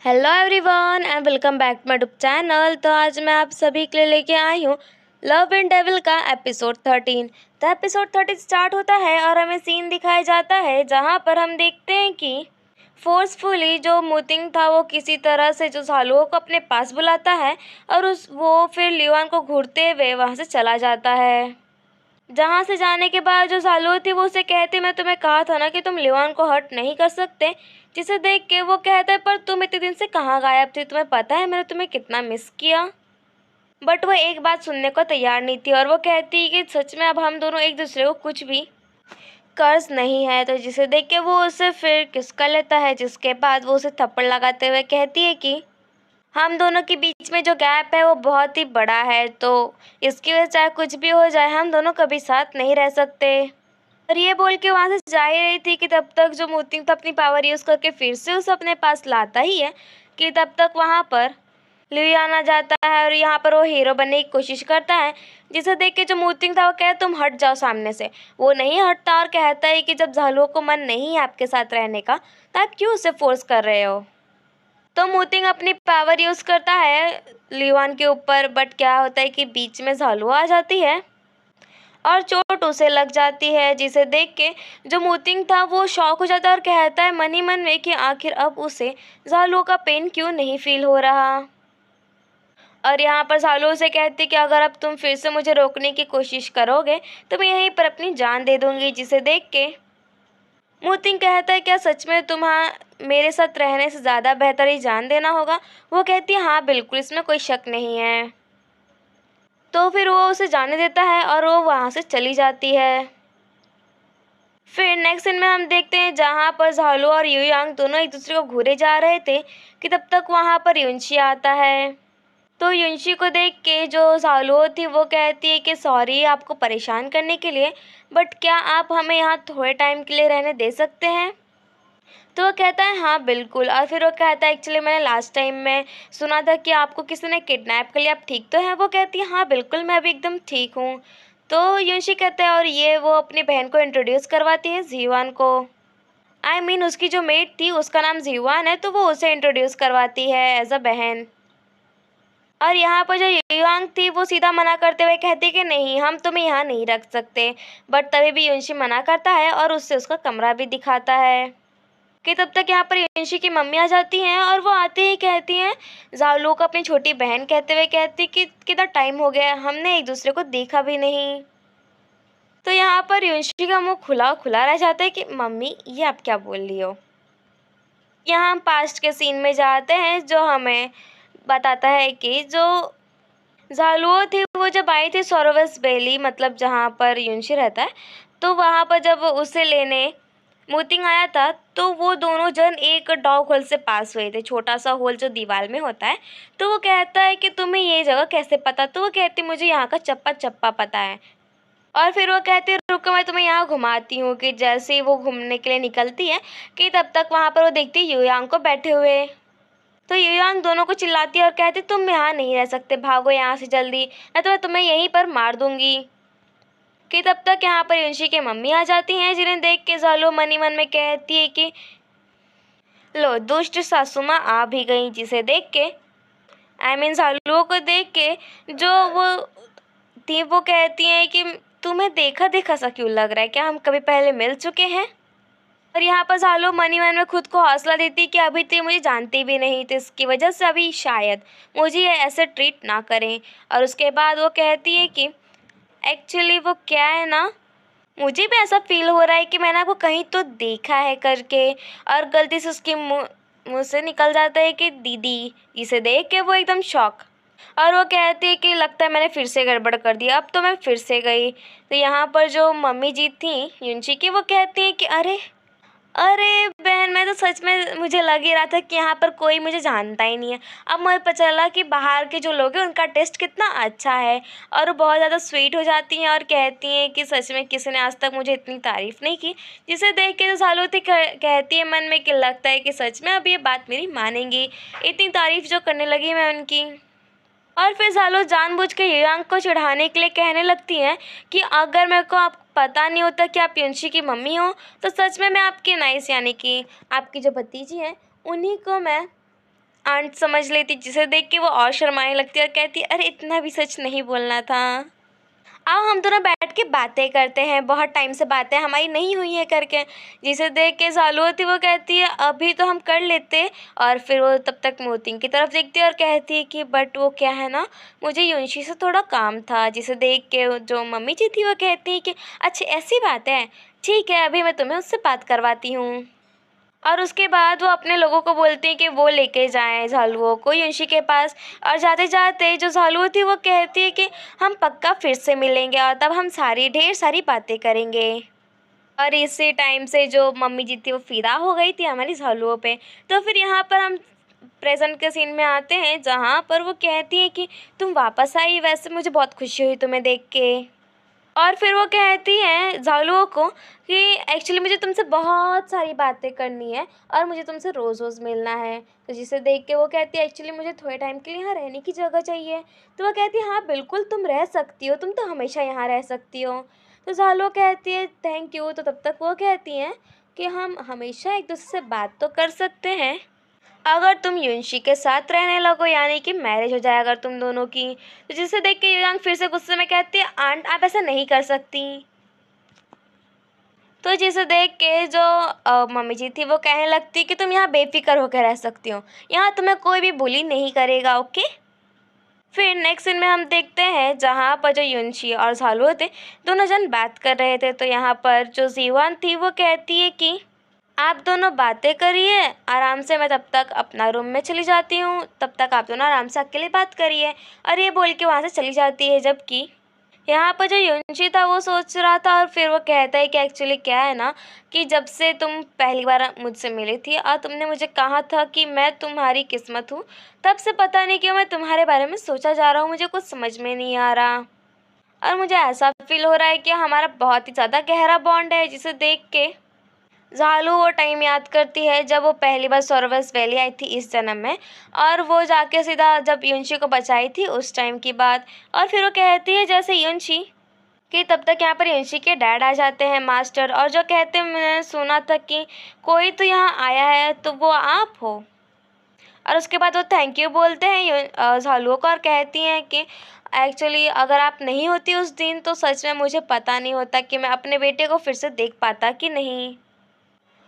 Hello everyone and welcome back to my YouTube channel. तो आज मैं आप सभी के लिए लेके आई हूँ लव एंड डेविल का एपिसोड 13। तो एपिसोड 13 स्टार्ट होता है और हमें सीन दिखाया जाता है जहाँ पर हम देखते हैं कि फोर्सफुली जो मुतिंग था वो किसी तरह से जो झालुओं को अपने पास बुलाता है और वो फिर लियोन को घूरते हुए वहाँ से चला जाता है। जहाँ से जाने के बाद जो झालुओ थी वो उसे कहती, मैं तुम्हें कहा था ना कि तुम लियोन को हर्ट नहीं कर सकते। जिसे देख के वो कहता है, पर तुम इतने दिन से कहाँ गायब थी, तुम्हें पता है मैंने तुम्हें कितना मिस किया। बट वो एक बात सुनने को तैयार नहीं थी और वो कहती कि सच में अब हम दोनों एक दूसरे को कुछ भी कर्ज नहीं है। तो जिसे देख के वो उसे फिर किस कर लेता है, जिसके बाद वो उसे थप्पड़ लगाते हुए कहती है कि हम दोनों के बीच में जो गैप है वो बहुत ही बड़ा है, तो इसकी वजह चाहे कुछ भी हो जाए हम दोनों कभी साथ नहीं रह सकते। और ये बोल के वहाँ से जा ही रही थी कि तब तक जो मोतिंग तो अपनी पावर यूज़ करके फिर से उसे अपने पास लाता ही है कि तब तक वहाँ पर लियान आ जाता है और यहाँ पर वो हीरो बनने की कोशिश करता है। जिसे देख के जो मोतिंग था वो कहे तुम हट जाओ सामने से। वो नहीं हटता और कहता है कि जब झालुओं को मन नहीं है आपके साथ रहने का तो आप क्यों उसे फोर्स कर रहे हो। तो मोतिंग अपनी पावर यूज़ करता है लियोन के ऊपर, बट क्या होता है कि बीच में झालुआ आ जाती है और चोट उसे लग जाती है। जिसे देख के जो मोतिंग था वो शॉक हो जाता है और कहता है मन ही मन में कि आखिर अब उसे झालुओं का पेन क्यों नहीं फील हो रहा। और यहाँ पर झालुओं से कहती कि अगर अब तुम फिर से मुझे रोकने की कोशिश करोगे तो मैं यहीं पर अपनी जान दे दूंगी। जिसे देख के मोतिंग कहता है क्या सच में तुम्हें मेरे साथ रहने से ज़्यादा बेहतर ही जान देना होगा। वो कहती है हाँ बिल्कुल, इसमें कोई शक नहीं है। तो फिर वो उसे जाने देता है और वो वहाँ से चली जाती है। फिर नेक्स्ट सीन में हम देखते हैं जहाँ पर झालू और युयांग दोनों एक दूसरे को घूरे जा रहे थे कि तब तक वहाँ पर युनशी आता है। तो युनशी को देख के जो झालू थी वो कहती है कि सॉरी आपको परेशान करने के लिए, बट क्या आप हमें यहाँ थोड़े टाइम के लिए रहने दे सकते हैं। तो वो कहता है हाँ बिल्कुल। और फिर वो कहता है एक्चुअली मैंने लास्ट टाइम में सुना था कि आपको किसी ने किडनैप कर लिया, आप ठीक तो हैं। वो कहती है हाँ बिल्कुल मैं अभी एकदम ठीक हूँ। तो युनशी कहता है और ये वो अपनी बहन को इंट्रोड्यूस करवाती है जीवान को। उसकी जो मेट थी उसका नाम जीवान है, तो वो उसे इंट्रोड्यूस करवाती है एज अ बहन। और यहाँ पर जो युयांग थी वो सीधा मना करते हुए कहती कि नहीं हम तुम्हें यहाँ नहीं रख सकते। बट तभी भी युनशी मना करता है और उससे उसका कमरा भी दिखाता है कि तब तक यहाँ पर युनशी की मम्मी आ जाती हैं और वो आते ही कहती हैं झालू को अपनी छोटी बहन कहते हुए कहती कि कितना टाइम हो गया हमने एक दूसरे को देखा भी नहीं। तो यहाँ पर युनशी का मुंह खुला खुला रह जाता है कि मम्मी ये आप क्या बोल रही हो। यहाँ हम पास्ट के सीन में जाते हैं जो हमें बताता है कि जो झालुओ थी वो जब आई थी सोरोवस वैली, मतलब जहाँ पर युनशी रहता है, तो वहाँ पर जब उसे लेने मोतिंग आया था तो वो दोनों जन एक डॉग होल से पास हुए थे, छोटा सा होल जो दीवार में होता है। तो वो कहता है कि तुम्हें ये जगह कैसे पता। तो वो कहती मुझे यहाँ का चप्पा चप्पा पता है। और फिर वो कहते रुको मैं तुम्हें यहाँ घुमाती हूँ। कि जैसे ही वो घूमने के लिए निकलती है कि तब तक वहाँ पर वो देखती है युयांग को बैठे हुए। तो युयांग दोनों को चिल्लाती है और कहती तुम यहाँ नहीं रह सकते, भागो यहाँ से जल्दी, नहीं तो मैं तुम्हें यहीं पर मार दूंगी। कि तब तक यहाँ पर युनशी की मम्मी आ जाती हैं जिन्हें देख के झालू मन ही मन में कहती है कि लो दुष्ट सासू माँ आ भी गई। जिसे देख के झालुओं को देख के जो वो थी वो कहती हैं कि तुम्हें देखा देखा सा क्यों लग रहा है, क्या हम कभी पहले मिल चुके हैं। और यहाँ पर झालू मन ही मन में खुद को हौसला देती कि अभी तो ये मुझे जानती भी नहीं, तो इसकी वजह से अभी शायद मुझे ये ऐसे ट्रीट ना करें। और उसके बाद वो कहती है कि एक्चुअली वो क्या है ना, मुझे भी ऐसा फील हो रहा है कि मैंने आपको कहीं तो देखा है करके। और गलती से उसके मुँह से निकल जाता है कि दीदी। इसे देख के वो एकदम शॉक और वो कहती है कि लगता है मैंने फिर से गड़बड़ कर दिया, अब तो मैं फिर से गई। तो यहाँ पर जो मम्मी जी थी युनशी की वो कहती हैं कि अरे अरे बहन, मैं तो सच में मुझे लग ही रहा था कि यहाँ पर कोई मुझे जानता ही नहीं है। अब मुझे पता चला कि बाहर के जो लोग हैं उनका टेस्ट कितना अच्छा है। और वो बहुत ज़्यादा स्वीट हो जाती हैं और कहती हैं कि सच में किसी ने आज तक मुझे इतनी तारीफ़ नहीं की। जिसे देख के जो सालूती कहती है मन में कि लगता है कि सच में अब ये बात मेरी मानेंगी, इतनी तारीफ़ जो करने लगी मैं उनकी। और फिर झालू जानबूझ के युयांग को चिढ़ाने के लिए कहने लगती हैं कि अगर मेरे को आप पता नहीं होता कि आप युनशी की मम्मी हो तो सच में मैं आपकी नाइस यानी कि आपकी जो भतीजी हैं उन्हीं को मैं आंट समझ लेती, जिसे देख के वो और शर्माने लगती और कहती अरे इतना भी सच नहीं बोलना था। आओ हम दोनों बैठ के बातें करते हैं, बहुत टाइम से बातें हमारी नहीं हुई है करके। जिसे देख के सालू होती वो कहती है अभी तो हम कर लेते। और फिर वो तब तक मोतिंग की तरफ देखती है और कहती है कि बट वो क्या है ना, मुझे युंशी से थोड़ा काम था। जिसे देख के जो मम्मी जी थी वो कहती है कि अच्छा ऐसी बात है, ठीक है अभी मैं तुम्हें उससे बात करवाती हूँ। और उसके बाद वो अपने लोगों को बोलती है कि वो लेके जाएं झालुओं को युंशी के पास। और जाते जाते जो झालुओं थी वो कहती है कि हम पक्का फिर से मिलेंगे और तब हम सारी ढेर सारी बातें करेंगे। और इसी टाइम से जो मम्मी जी थी वो फिदा हो गई थी हमारी झालुओं पे। तो फिर यहाँ पर हम प्रेजेंट के सीन में आते हैं, जहाँ पर वो कहती है कि तुम वापस आई, वैसे मुझे बहुत खुशी हुई तुम्हें देख के। और फिर वो कहती है झालुओं को कि एक्चुअली मुझे तुमसे बहुत सारी बातें करनी है और मुझे तुमसे रोज़ रोज़ मिलना है। तो जिसे देख के वो कहती है एक्चुअली मुझे थोड़े टाइम के लिए यहाँ रहने की जगह चाहिए। तो वो कहती है हाँ बिल्कुल तुम रह सकती हो, तुम तो हमेशा यहाँ रह सकती हो। तो झालुआ कहती है थैंक यू। तो तब तक वो कहती हैं कि हम हमेशा एक दूसरे से बात तो कर सकते हैं अगर तुम युंशी के साथ रहने लगो, यानी कि मैरिज हो जाए अगर तुम दोनों की। तो जिसे देख के युयांग फिर से गुस्से में कहती है आंट आप ऐसा नहीं कर सकती। तो जिसे देख के जो मम्मी जी थी वो कहने लगती कि तुम यहाँ बेफिक्र होकर रह सकती हो, यहाँ तुम्हें कोई भी बुली नहीं करेगा, ओके। फिर नेक्स्ट सीन में हम देखते हैं जहाँ पर जो युनशी और झालुओ थे दोनों जन बात कर रहे थे। तो यहाँ पर जो जीवान थी वो कहती है कि आप दोनों बातें करिए आराम से, मैं तब तक अपना रूम में चली जाती हूँ, तब तक आप दोनों आराम से अकेले बात करिए। और ये बोल के वहाँ से चली जाती है। जबकि यहाँ पर जो युनशी था वो सोच रहा था और फिर वो कहता है कि एक्चुअली क्या है ना कि जब से तुम पहली बार मुझसे मिली थी और तुमने मुझे कहा था कि मैं तुम्हारी किस्मत हूँ, तब से पता नहीं क्यों मैं तुम्हारे बारे में सोचा जा रहा हूँ, मुझे कुछ समझ में नहीं आ रहा। और मुझे ऐसा फील हो रहा है कि हमारा बहुत ही ज़्यादा गहरा बॉन्ड है। जिसे देख के झालू वो टाइम याद करती है जब वो पहली बार सोरवस वैली आई थी इस जन्म में, और वो जाके सीधा जब युनशी को बचाई थी उस टाइम की बात। और फिर वो कहती है जैसे युनशी कि तब तक यहाँ पर युनशी के डैड आ जाते हैं मास्टर, और जो कहते हैं मैंने सुना था कि कोई तो यहाँ आया है तो वो आप हो। और उसके बाद वो थैंक यू बोलते हैं झालुओं को और कहती हैं कि एक्चुअली अगर आप नहीं होती उस दिन तो सच में मुझे पता नहीं होता कि मैं अपने बेटे को फिर से देख पाता कि नहीं।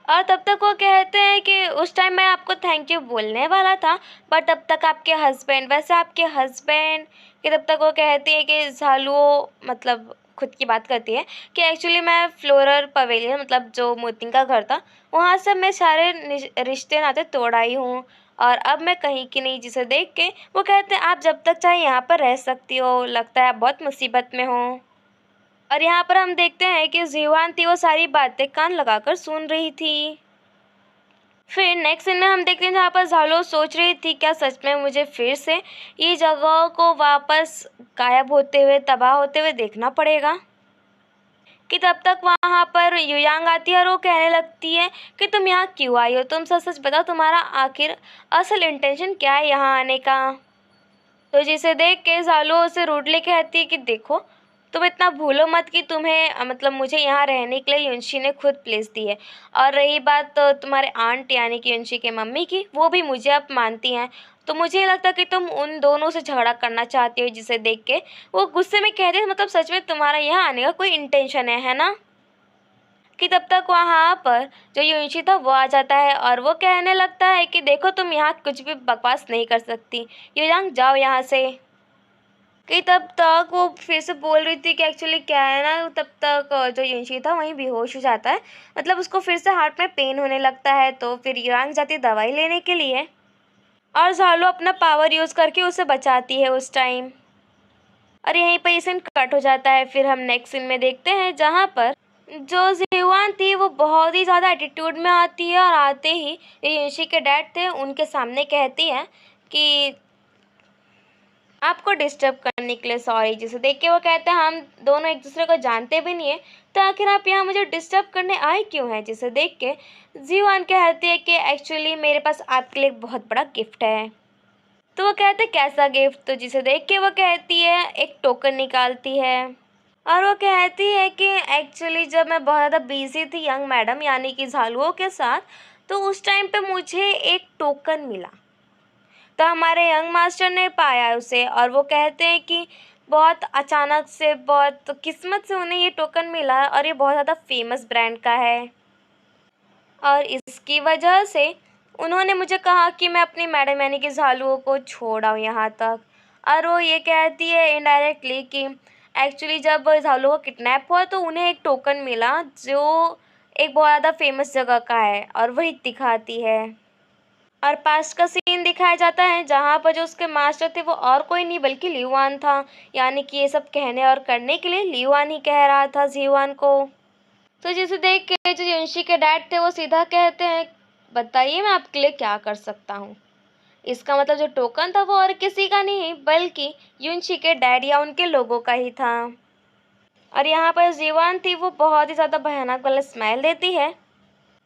और तब तक वो कहते हैं कि उस टाइम मैं आपको थैंक यू बोलने वाला था, बट तब तक आपके हस्बैंड, वैसे आपके हस्बैंड कि तब तक वो कहती है कि झालुओ मतलब खुद की बात करती है कि एक्चुअली मैं फ्लोरल पवेलियन मतलब जो मोतिंग का घर था वहाँ से मैं सारे रिश्ते नाते तोड़ आई हूँ और अब मैं कहीं की नहीं। जिसे देख के वो कहते हैं आप जब तक चाहे यहाँ पर रह सकती हो, लगता है आप बहुत मुसीबत में हो। और यहाँ पर हम देखते हैं कि जीवान थी वो सारी बातें कान लगाकर सुन रही थी। फिर नेक्स्ट सीन में हम देखते हैं जहाँ पर झालो सोच रही थी क्या सच में मुझे फिर से ये जगह को वापस गायब होते हुए तबाह होते हुए देखना पड़ेगा। कि तब तक वहाँ पर युयांग आती है और वो कहने लगती है कि तुम यहाँ क्यों आई हो, तुम सच सच बताओ तुम्हारा आखिर असल इंटेंशन क्या है यहाँ आने का। तो जिसे देख के झालो उसे रूडली कहती है कि देखो तुम इतना भूलो मत कि तुम्हें मतलब मुझे यहाँ रहने के लिए युनशी ने खुद प्लेस दी है। और रही बात तो तुम्हारे आंट यानी कि युनशी के मम्मी की, वो भी मुझे अब मानती हैं। तो मुझे ये लगता कि तुम उन दोनों से झगड़ा करना चाहती हो। जिसे देख के वो गुस्से में कहती है मतलब सच में तुम्हारा यहाँ आने का कोई इंटेंशन है ना। कि तब तक वहाँ पर जो युनशी था वो आ जाता है और वो कहने लगता है कि देखो तुम यहाँ कुछ भी बकवास नहीं कर सकती, युयांग जाओ यहाँ से। कि तब तक वो फिर से बोल रही थी कि एक्चुअली क्या है ना, तब तक जो युनशी था वहीं बेहोश हो जाता है, मतलब उसको फिर से हार्ट में पेन होने लगता है। तो फिर युयांग जाती है दवाई लेने के लिए और झालो अपना पावर यूज़ करके उसे बचाती है उस टाइम। और यहीं पर ये सीन कट हो जाता है। फिर हम नेक्स्ट सीन में देखते हैं जहाँ पर जो जीवान थी वो बहुत ही ज़्यादा एटीट्यूड में आती है और आते ही युनशी के डैड थे उनके सामने कहती है कि आपको डिस्टर्ब करने के लिए सॉरी। जिसे देख के वो कहते हैं हम दोनों एक दूसरे को जानते भी नहीं है तो आखिर आप यहाँ मुझे डिस्टर्ब करने आए क्यों हैं। जिसे देख के जीवान कहती है कि एक्चुअली मेरे पास आपके लिए एक बहुत बड़ा गिफ्ट है। तो वो कहते हैं कैसा गिफ्ट। तो जिसे देख के वो कहती है एक टोकन निकालती है और वो कहती है कि एक्चुअली जब मैं बहुत ज़्यादा बिजी थी यंग मैडम यानी कि झालुओं के साथ, तो उस टाइम पे मुझे एक टोकन मिला तो हमारे यंग मास्टर ने पाया उसे और वो कहते हैं कि बहुत अचानक से, बहुत किस्मत से उन्हें ये टोकन मिला और ये बहुत ज़्यादा फेमस ब्रांड का है और इसकी वजह से उन्होंने मुझे कहा कि मैं अपनी मैडम यानी कि झालुओं को छोड़ आऊँ यहाँ तक। और वो ये कहती है इनडायरेक्टली कि एक्चुअली जब झालू को किडनैप हुआ तो उन्हें एक टोकन मिला जो एक बहुत ज़्यादा फेमस जगह का है और वही दिखाती है। और पास्ट का सीन दिखाया जाता है जहाँ पर जो उसके मास्टर थे वो और कोई नहीं बल्कि लियुआन था, यानी कि ये सब कहने और करने के लिए लियुआन ही कह रहा था जीवान को। तो जिसे देख के जो युनशी के डैड थे वो सीधा कहते हैं, बताइए मैं आपके लिए क्या कर सकता हूँ। इसका मतलब जो टोकन था वो और किसी का नहीं बल्कि युनशी के डैड या उनके लोगों का ही था। और यहाँ पर जीवान थी वो बहुत ही ज़्यादा भयानक वाला स्माइल देती है।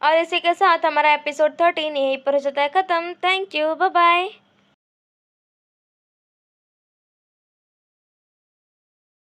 और इसी के साथ हमारा एपिसोड 13 यहीं पर हो जाता है ख़त्म। Thank you, bye bye.